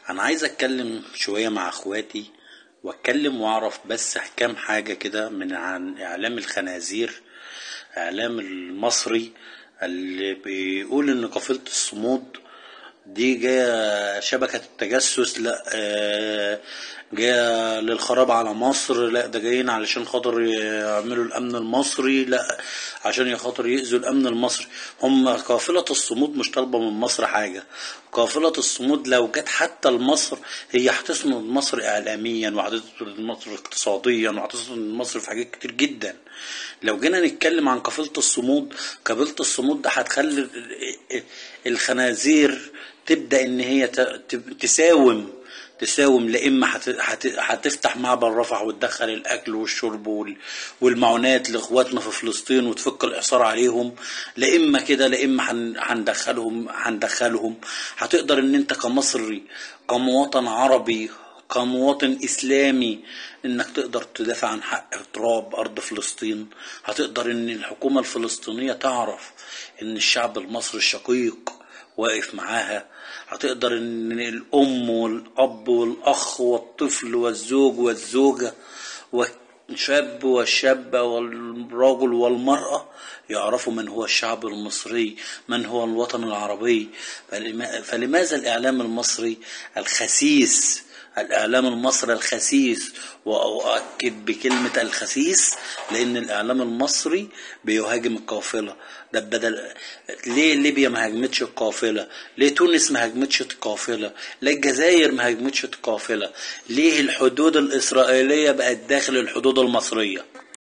انا عايز اتكلم شوية مع اخواتي، واتكلم واعرف بس كام حاجة كده عن اعلام الخنازير، اعلام المصري اللي بيقول ان قافلة الصمود دي جاية شبكة التجسس. لا، جاية للخراب على مصر. لا، ده جايين علشان خاطر يعملوا الأمن المصري. لا، عشان خاطر يأذوا الأمن المصري. هم قافلة الصمود مش طالبة من مصر حاجة. قافلة الصمود لو جت حتى لمصر هي هتسند مصر إعلاميا، وهتسند مصر اقتصاديا، وهتسند مصر في حاجات كتير جدا. لو جينا نتكلم عن قافلة الصمود، قافلة الصمود ده هتخلي الخنازير تبدأ ان هي تساوم. لا اما هتفتح معبر رفح وتدخل الاكل والشرب والمعونات لاخواتنا في فلسطين وتفك الاحصار عليهم. لا اما كده، لا اما هندخلهم. هتقدر ان انت كمصري، كمواطن عربي، كمواطن اسلامي، انك تقدر تدافع عن حق تراب ارض فلسطين. هتقدر ان الحكومة الفلسطينية تعرف ان الشعب المصري الشقيق واقف معاها. هتقدر ان الام والاب والاخ والطفل والزوج والزوجة والشاب والشابة والرجل والمرأة يعرفوا من هو الشعب المصري، من هو الوطن العربي. فلماذا الإعلام المصري الخسيس، الإعلام المصري الخسيس، وأؤكد بكلمة الخسيس لأن الإعلام المصري بيهاجم القافلة ده. بدل ليه ليبيا ما هاجمتش القافلة؟ ليه تونس ما هاجمتش القافلة؟ ليه الجزائر ما هاجمتش القافلة؟ ليه الحدود الإسرائيلية بقت داخل الحدود المصرية؟